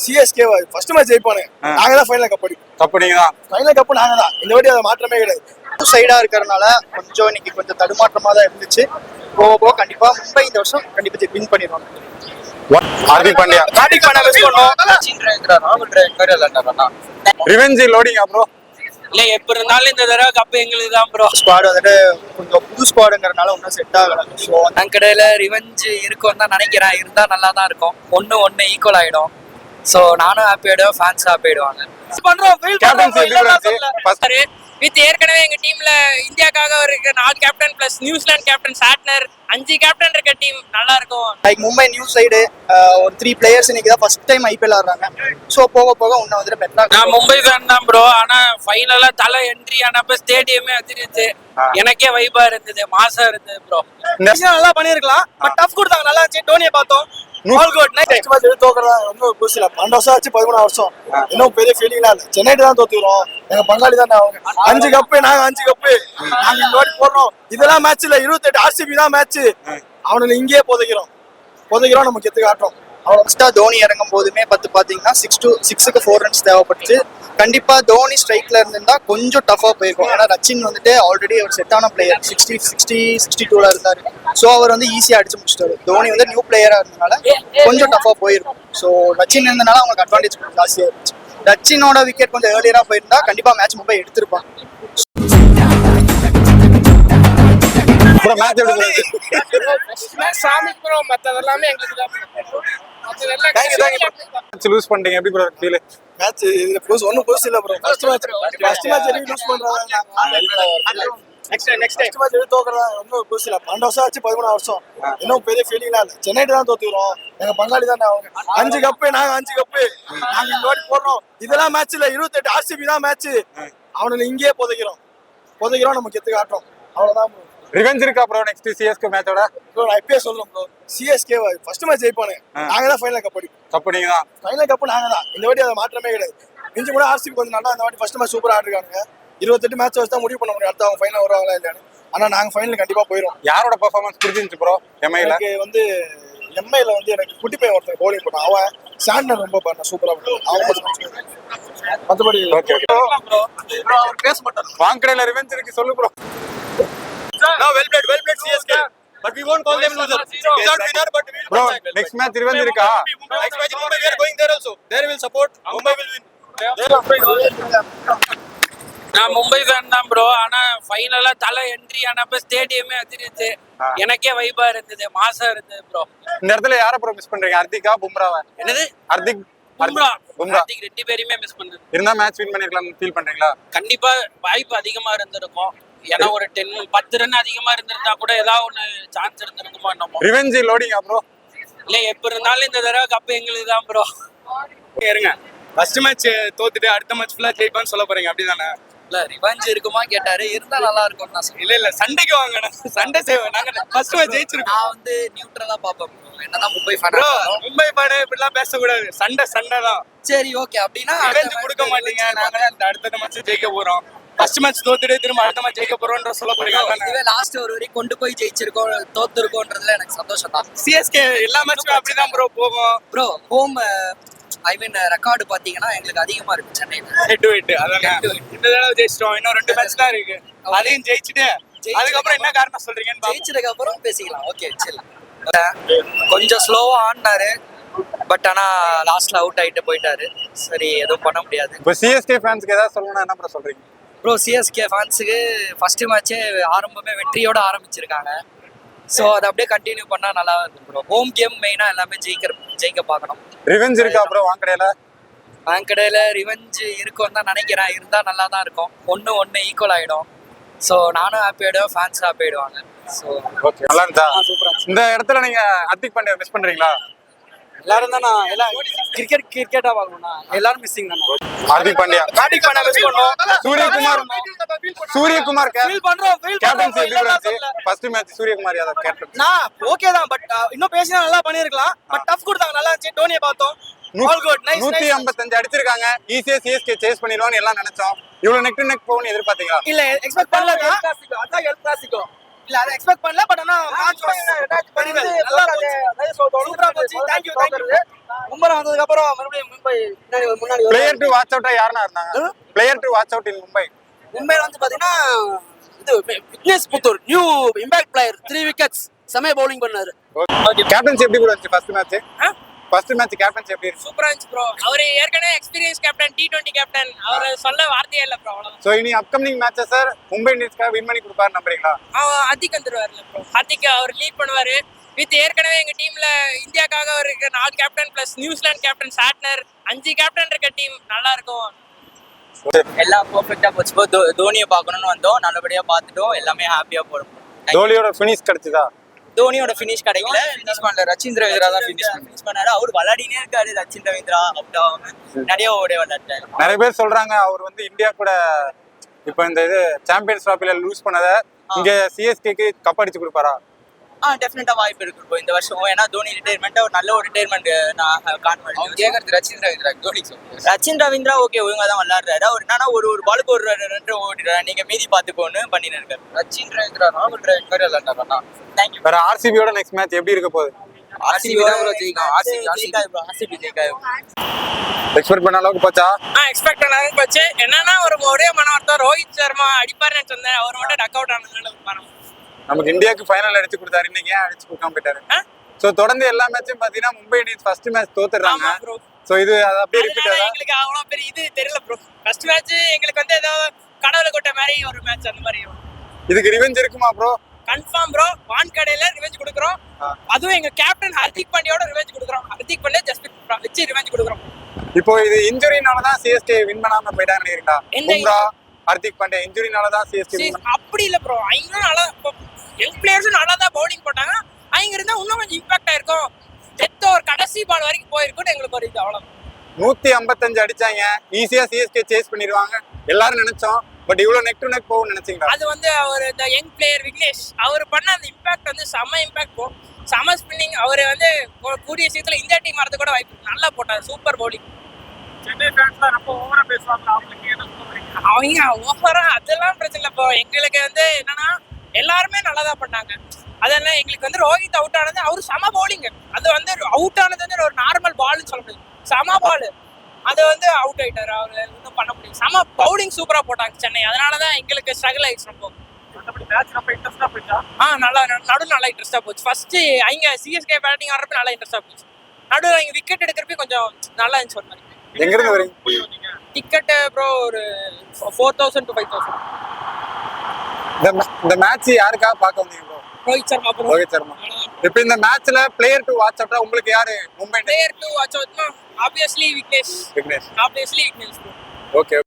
CSK first match ஜெயிப்பானு நாங்க தான் final cup அடிப்போம். கப் நீங்க தான். ஃபைனல் கப் நாங்க தான். இந்த வாட்டி அது மாற்றமே கிடையாது. சைடா இருக்கிறதுனால கொஞ்சம் இன்னைக்கு கொஞ்சம் தடுமாற்றமா தான் இருந்துச்சு. போக போக கண்டிப்பா மும்பை இந்த வருஷம் கண்டிப்பா வின் பண்ணிடுவாங்க. ஹார்திக் பாண்டியா மிஸ் பண்ணோம். Revenge loading bro. இல்ல எப்ப இருந்தாலும் இந்த தடவை கப் எங்களுக்கு தான் ப்ரோ. ஸ்குவாட் வந்துட்டு கொஞ்சம் புது ஸ்குவாடுங்கிறதுனால ஒன்றும் செட் ஆகல. ஸோ என் கடையில ரிவெஞ்ச் இருக்கும்னு தான் நினைக்கிறேன். இருந்தா நல்லா தான் இருக்கும். ஒன்னு ஈக்குவல் ஆயிடும். ஸோ நானும் ஹாப்பி ஆயிடுவேன், ஃபேன்ஸ் ஹாப்பி ஆயிடுவாங்க. வித் ஏற்கனவே எங்க டீம்ல இந்தியாக்காக இருக்க 4 captain plus New Zealand captain Santner 5 captain இருக்க டீம் நல்லா இருக்கும். லைக் மும்பை நியூ சைடு ஒரு 3 பிளேயர்ஸ் இன்னைக்கு தான் ஃபர்ஸ்ட் டைம் ஐபிஎல் ஆடுறாங்க. ஸோ போக போக இன்னும் வந்துட்டு பெட்டரா. நான் மும்பை ஃபேன் தான் ப்ரோ. ஆனா ஃபைனலா தலை என்ட்ரி ஆனப்ப ஸ்டேடியமே அதிர்ந்துச்சு. எனக்கே வைபா இருந்தது, மாசா இருந்தது ப்ரோ. நல்லா பண்ணிருக்கலாம். பட் டஃப் கொடுத்தாங்க, நல்லா இருந்துச்சு. டோனியை பார்த்தோம். All good. நெக்ஸ்ட் மேட்ச் தோக்குறதா ரொம்ப புதுசு இல்ல. 12 வருஷம் ஆச்சு, 13 வருஷம். இன்னும் பெரிய ஃபீலிங்லாம் இல்ல. சென்னைட்டு தான் தோத்துக்கிறோம். எங்க பங்காளி தான் அவங்க. 5 கப்பு, நாங்க 5 கப்பு. நாங்க இந்த வாட்டி போடுறோம். இதெல்லாம் மேட்ச் இல்ல, 28 ஆர்சிபி தான் மேட்ச். அவனுக்கு இங்கேயே போதைக்கிறோம் நம்ம கெத்து காட்டுறோம். ஃபர்ஸ்டா தோனி இறங்கும் போதுமே பாத்தீங்கன்னா 6க்கு 4 ரன்ஸ் தேவைப்பட்டுச்சு. கண்டிப்பா தோனி ஸ்ட்ரைக்ல இருந்திருந்தா கொஞ்சம் டஃபா போயிருக்கும். ஏன்னா ரச்சின் வந்துட்டு ஆல்ரெடி ஒரு செட்டான பிளேயர் 62ல இருந்தாரு. ஸோ அவர் வந்து ஈஸியா அடிச்சு முடிச்சிட்டாரு. தோனி வந்து நியூ பிளேயரா இருந்தனால கொஞ்சம் டஃபா போயிருக்கும். ஸோ ரச்சின் இருந்தனால அவங்களுக்கு அட்வான்டேஜ் கொஞ்சம் ஜாஸ்தியா இருந்துச்சு. ரச்சினோட விக்கெட் கொஞ்சம் ஏர்லியரா போயிருந்தா கண்டிப்பா மேட்ச் மும்பை எடுத்திருப்பாங்க. மேட்ச் எப்படி சாமி ப்ரோ, மத்ததெல்லாம் எங்களுக்கு தான். லூஸ் பண்ணிட்டீங்க, எப்படி ப்ரோ ஃபீல்? மேட்ச் இதுல ஒன்னும் புதுசு இல்ல ப்ரோ. ஃபர்ஸ்ட் மேட்ச் லூஸ் பண்றாங்க. நெக்ஸ்ட் மேட்ச் தோக்குறதா ரொம்ப புதுசு இல்ல. 12 வருஷம் ஆச்சு, 13 வருஷம். இன்னும் பெரிய ஃபீலிங்லாம் இல்ல. சென்னைட்டு தான் தோத்துக்கிறோம். எங்க பங்காளி தான் அவங்க. 5 கப்பு, நாங்க 5 கப்பு. நாங்க இந்த வாட்டி போடுறோம். இதெல்லாம் மேட்ச் இல்ல, 28 ஆர்சிபி தான் மேட்ச். அவனுக்கு இங்கேயே போதைக்கிறோம் நம்ம கெத்து காட்டுறோம். அவ்வளவுதான் ப்ரோ. ரிவெஞ்ச் இருக்கா ப்ரோ நெக்ஸ்ட் சிஎஸ்கே மேட்சோட? ப்ரோ நான் இப்பயே சொல்றேன் ப்ரோ. சிஎஸ்கே ஃபர்ஸ்ட் மேட்ச் ஜெயிப்பானு நாங்க தான் ஃபைனல் கப் அடிப்போம். கப் நீங்க தான். ஃபைனல் கப் நாங்க தான். இந்த வாட்டி அது மாற்றமே கிடையாது. இஞ்சி கூட ஆர்சிபி கொஞ்சம் நல்லா இந்த வாட்டி ஃபர்ஸ்ட் மேட்ச் சூப்பரா ஆடிருக்காங்க. 28 மேட்ச் வச்சு தான் முடிவு பண்ண முடியும் அடுத்து அவங்க ஃபைனல் வருவாங்களா இல்லையான்னு. ஆனா நாங்க ஃபைனல் கண்டிப்பா போயிடும். யாரோட பெர்ஃபார்மன்ஸ் பிடிச்சிருந்துச்சு ப்ரோ? எனக்கு வந்து எம்ஐல வந்து எனக்கு குட்டி பையன் ஒருத்தன் பவுலிங் போட்டான். அவன் சாண்டர் ரொம்ப பண்ண சூப்பரா போட்டான். அவன் மற்றபடி ஓகே அவர் பேச மாட்டார். வாங்கடையில ரிவெஞ்ச் இருக்கு, சொல்லு bro. Now well played CSK, but we won't call them loser. Without winner, but we will Bro, come back. next match revenge இருக்கா? Next match Mumbai, we are going there also. There we will support. Mumbai will win. நான் Mumbai fan தான் bro. ஆனா ஃபைனலா தலை entry ஆனப்ப ஸ்டேடியமே அதிர்ந்துச்சு. எனக்கே வைபா இருந்தது, மாசா இருந்தது ப்ரோ. இந்த இடத்துல யாரை ப்ரோ மிஸ் பண்றீங்க? ஹார்திகா, பும்ராவா? என்னது? ஹார்திக், பும்ரா. பும்ரா. ஹார்திக் ரெண்டு பேரையுமே மிஸ் பண்றது. இருந்தா மேட்ச் வின் பண்ணிருக்கலாம் ஃபீல் பண்றீங்களா? கண்டிப்பா வாய்ப்பு அதிகமா இருந்திருக்கும். ஏன்னா ஒரு 10 ரன் அதிகமா இருந்திருந்தா கூட ஏதாவது ஒண்ணு சான்ஸ் இருந்திருக்குமா என்னமோ. Revenge loading bro. இல்ல எப்ப இருந்தாலும் இந்த தடவை கப் எங்களுக்கு தான் ப்ரோ. இருங்க, ஃபர்ஸ்ட் மேட்ச் தோத்துட்டு அடுத்த மேட்ச் ஃபுல்லா ஜெயிப்பான்னு சொல்ல போறீங்க, அப்படிதானே? இல்ல ரிவெஞ்ச் இருக்குமா கேட்டாரு. இருந்தா நல்லா இருக்கும் நான் சொல்றேன். இல்ல சண்டைக்கு வாங்க. சண்டை செய்வோம். நாங்க ஃபர்ஸ்ட் மேட்ச் ஜெயிச்சிருக்கோம். நான் வந்து நியூட்ரலா பாப்பேன். என்னதான் மும்பை ஃபேன். மும்பை ஃபேன் இப்படிலாம் பேசக்கூடாது. சண்டை தான். சரி ஓகே. அப்படின்னா ரிவெஞ்ச் கொடுக்க மாட்டீங்க. நாங்க அந்த அடுத்த மேட்ச் ஜெயிக்க போறோம். ஃபர்ஸ்ட் மேட்ச் தோத்துட்டு திரும்ப அடுத்த மேட்ச் ஜெயிக்க போறோம்ன்ற சொல்ல போறீங்க. இதுவே லாஸ்ட் ஒரு வரைக்கும் கொண்டு போய் ஜெயிச்சிருக்கோம், தோத்துருக்கோன்றதுல எனக்கு சந்தோஷம் தான். சிஎஸ்கே எல்லா மேட்சுமே அப்படிதான் ப்ரோ போகும். Bro home I mean record பாத்தீங்கன்னா எங்களுக்கு அதிகமா இருக்கு சென்னையில. Head to head. அதான் இந்த தடவை ஜெயிச்சிட்டோம். இன்னும் 2 மேட்ச் தான் இருக்கு. அதையும் ஜெயிச்சிட்டு அதுக்கப்புறம் என்ன காரணம் சொல்றீங்கன்னு ஜெயிச்சதுக்கு அப்புறம் பேசிக்கலாம். ஓகே சரி. கொஞ்சம் ஸ்லோவா ஆடினாரு. பட் ஆனா லாஸ்ட்ல அவுட் ஆயிட்டு போயிட்டாரு. சரி எதுவும் பண்ண முடியாது. இப்போ சிஎஸ்கே ஃபேன்ஸ்க்கு ஏதாவது சொல்லணும்னா என்ன ப்ரோ சொல்றீங்க? ப்ரோ சிஎஸ்கே ஃபேன்ஸுக்கு ஃபர்ஸ்ட் மேட்சே ஆரம்பமே வெற்றியோட ஆரம்பிச்சிருக்காங்க. ஸோ அதை அப்படியே கண்டினியூ பண்ணா நல்லா இருக்கும் ப்ரோ. ஹோம் கேம் மெயினா எல்லாமே ஜெயிக்க பார்க்கணும். ரிவெஞ்ச் இருக்கா ப்ரோ வாங்கடையில? வாங்கடையில ரிவெஞ்ச் இருக்கும்னு தான் நினைக்கிறேன். இருந்தா நல்லா தான் இருக்கும். ஒன்னு ஈக்குவல் ஆயிடும். ஸோ நானும் ஹாப்பி ஆயிடுவேன், ஃபேன்ஸ் ஹாப்பி ஆயிடுவாங்க. ஸோ ஓகே நல்லா இருந்தா சூப்பரா. இந்த இடத்துல நீங்க ஹார்திக் பாண்டியா மிஸ் பண்றீங்களா? எல்லாரும் தான். நான் எல்லாம் கிரிக்கெட்டா பார்க்கணும்னா எல்லாரும் மிஸ்ஸிங் தான். ஹார்திக் பாண்டியா மிஸ் பண்ணோம். சூரியகுமார் ஃபீல் பண்றோம். கேப்டன்சி எப்படி இருந்துச்சு? First match Suryakumar Yadav captain. நான் ஓகே தான். பட் இன்னும் பேசினா நல்லா பண்ணிருக்கலாம். பட் டஃப் கொடுத்தாங்க, நல்லா இருந்துச்சு. டோனியை பார்த்தோம். All good. நைஸ். 155 அடிச்சிருக்காங்க. ஈஸியா சிஎஸ்கே சேஸ் பண்ணிடுவான்னு எல்லாம் நினைச்சோம். இவ்வளவு நெக் டு நெக் போகும்னு எதிர்பார்த்தீங்களா? இல்ல எக்ஸ்பெக்ட் பண்ணல. அதான் எல் கிளாசிக்கோ. இல்ல அதை எக்ஸ்பெக்ட் பண்ணல. பட் ஆனா மேட்ச் நல்லா போச்சு. சூப்பரா போச்சு. Thank you. மும்பை வந்ததுக்கு அப்புறம் மறுபடியும் மும்பை முன்னாடி பிளேயர் டு வாட்ச் அவுட்டா யாருன்னா இருந்தாங்க? Player to watch out in Mumbai. மும்பைல வந்து பாத்தீங்கன்னா இது Vignesh Puthur new impact player 3 wickets செமையா பவுலிங் பண்ணாரு. கேப்டன்சி எப்படி கூட இருந்துச்சு first match? First match captaincy எப்படி இருந்துச்சு? சூப்பரா இருந்துச்சு ப்ரோ. அவர் ஏற்கனவே எக்ஸ்பீரியன்ஸ் கேப்டன், T20 கேப்டன். அவர் சொல்ல வார்த்தையே இல்ல ப்ரோ. அவ்வளவுதான். சோ இனி அப்கமிங் மேட்சஸ் சார் மும்பை இந்தியன்ஸ்க்காக வின் பண்ணி கொடுப்பாரு நம்புறீங்களா? ஹர்திக் வந்துருவாருல ப்ரோ. ஹர்திக் அவர் லீட் பண்ணுவாரு. வித் ஏற்கனவே எங்க டீம்ல இந்தியாக்காக ஒரு 4 captain plus New Zealand captain Santner 5 captain இருக்க டீம் நல்லா இருக்கும். எல்லாம் பர்ஃபெக்டா போச்சு ப்ரோ. தோனியை பார்க்கணும்னு வந்தோம், நல்லபடியா பார்த்துட்டோம், எல்லாமே ஹாப்பியா போறோம். தோனியோட ஃபினிஷ் கிடைச்சதா? தோனியோட ஃபினிஷ் கிடைக்கல, ஃபினிஷ் பண்ணல. ரச்சின் ரவீந்திரா தான் ஃபினிஷ் பண்ணாரு. அவர் விளையாடினே இருக்காரு. ரச்சின் ரவீந்திரா அவுட் ஆகாம நிறைய ஓடி விளையாட்டாரு. நிறைய பேர் சொல்றாங்க அவர் வந்து இந்தியா கூட இப்போ இந்த இது சாம்பியன்ஸ் டிராஃபில லூஸ் பண்ணத இங்க சிஎஸ்கேக்கு கப் அடிச்சு கொடுப்பாரா? டெஃபினட்டா வாய்ப்பு இருக்கு ப்ரோ இந்த வருஷம். ஏன்னா தோனி ரிட்டையர்மெண்ட் ஒரு நல்ல ஒரு ரிட்டையர்மெண்ட் நான் கான்ஃபிடன்ட். கேக்குறது ரச்சின் ரவீந்திரா. தோனி ரச்சின் ரவீந்திரா ஓகே ஒழுங்கா தான் விளையாடுறாரு. அவர் என்னன்னா ஒரு பாலுக்கு ஒரு 2 ஓடிடுறாரு. நீங்க மீதி பாத்துக்கோன்னு பண்ணிட்டு இருக்காரு. ரச்சின் ரவீந்திரா ராகுல் டிராவிட் மாதிரி விளையாடுறாருண்ணா. தேங்க்யூ. வேற ஆர்சிபியோட நெக்ஸ்ட் மேட்ச் எப்படி இருக்க போகுது? ஆர்சிபி தான் ப்ரோ ஜெயிக்கும். ஆர்சிபி ஜெயிக்காது. எக்ஸ்பெக்ட் பண்ண அளவுக்கு போச்சா? எக்ஸ்பெக்ட் பண்ணாங்க போச்சு. என்னன்னா ஒரே மன வருத்தம், ரோஹித் சர்மா அடிப்பாருன்னு சொன்னேன். அவர் மட்டும் டக் அவுட் ஆனதுனால பணம். நமக்கு இந்தியாவுக்கு ஃபைனல் அடிச்சு கொடுத்தாரு, இன்னைக்கு ஏன் அடிச்சு கொடுக்காம போயிட்டாரு? சோ தொடர்ந்து எல்லா மேட்சும் பாத்தீங்கன்னா மும்பை இந்தியன்ஸ் ஃபர்ஸ்ட் மேட்ச் தோத்துறாங்க. சோ இது அப்படியே ரிப்பீட் ஆகுதா? எங்களுக்கு அவ்வளவு பெரிய இது தெரியல ப்ரோ. ஃபர்ஸ்ட் மேட்ச் எங்களுக்கு வந்து ஏதோ கடவுளை கொட்ட மாதிரி ஒரு மேட்ச் அந்த மாதிரி. இதுக்கு ரிவெஞ்ச் இருக்குமா ப்ரோ? Confirm bro. வான்கடையில ரிவெஞ்ச் கொடுக்குறோம். அதுவும் எங்க கேப்டன் ஹர்திக் பாண்டியோட ரிவெஞ்ச் கொடுக்குறோம். ஹர்திக் பாண்டியா ஜஸ்பிரீத் வச்சு ரிவெஞ்ச் கொடுக்குறோம். இப்போ இது இன்ஜுரினால தான் சிஎஸ்கே வின் பண்ணாம போயிட்டாங்க நினைக்கிறீங்களா? பும்ரா, ஹர்திக் பாண்டியா இன்ஜுரினால தான் சிஎஸ்கே அப்படி இல்ல ப்ரோ. அவங்க நல்லா யங் பிளேயர்ஸும் நல்லா தான் பவுலிங் போட்டாங்க. அவங்க இருந்தா இன்னும் கொஞ்சம் இம்பாக்ட் ஆயிருக்கும். டெத் ஓவர் கடைசி பால் வரைக்கும் போயிருக்குன்னு எங்களுக்கு ஒரு இது அவ்வளவு. 155 அடிச்சாங்க. ஈஸியா சிஎஸ்கே சேஸ் பண்ணிடுவாங்க எல்லாரும் நினைச்சோம். பட் இவ்வளவு நெக் டு நெக் போகும் நினைச்சீங்களா? அது வந்து அவர் இந்த யங் பிளேயர் விக்னேஷ் அவர் பண்ண அந்த இம்பாக்ட் வந்து செம இம்பாக்ட் போகும். செம ஸ்பின்னிங். அவர் வந்து கூடிய சீக்கிரத்துல இந்தியா டீம் வரது கூட வாய்ப்பு. நல்லா போட்டார். Super bowling. சென்னை ஃபேன்ஸ்லாம் ரொம்ப ஓவரா பேசுவாங்க. அவங்களுக்கு என்ன அவங்க ஓவரா அதெல்லாம் பிரச்சனை இல்லை. இப்போ எங்களுக்கு வந்து என்னன்னா எல்லாருமே நல்லா தான் பண்ணாங்க. அதெல்லாம் எங்களுக்கு வந்து ரோஹித் அவுட் ஆனது அவர் செம பவுலிங். அது வந்து அவுட் ஆனது வந்து ஒரு நார்மல் பால்னு சொல்ல முடியாது. செம பால். அது வந்து அவுட் ஆயிட்டாரு. அவர் இன்னும் பண்ண முடியும். செம பவுலிங் சூப்பரா போட்டாங்க சென்னை. அதனாலதான் எங்களுக்கு ஸ்ட்ரகிள் ஆயிடுச்சு ரொம்ப. மேட்ச் ரொம்ப இன்ட்ரெஸ்டா போயிட்டா? நல்லா நல்லா இன்ட்ரெஸ்டா போச்சு. ஃபர்ஸ்ட் அவங்க சிஎஸ்கே பேட்டிங் ஆடுறப்ப நல்லா இன்ட்ரெஸ்டா போச்சு. நடுவில் அவங்க விக்கெட் எடுக்கிறப்ப கொஞ்சம் நல்லா இருந்துச்சு ஒரு மாதிரி. எங்க இருந்து வரீங்க? டிக்கெட் ப்ரோ ஒரு 4000 to 5000. இந்த மேட்ச் யாருக்காக பார்க்க வந்தீங்க ப்ரோ? ரோஹித் சர்மா ப்ரோ. ரோஹித் சர்மா. இப்போ இந்த மேட்ச்ல பிளேயர் டு வாட்ச் அவுட்டா உங்களுக்கு யாரு மும்பை? பிளேயர் டு வாட்ச் அவுட்னா obviously Vignesh. Vignesh. Obviously Vignesh. Okay.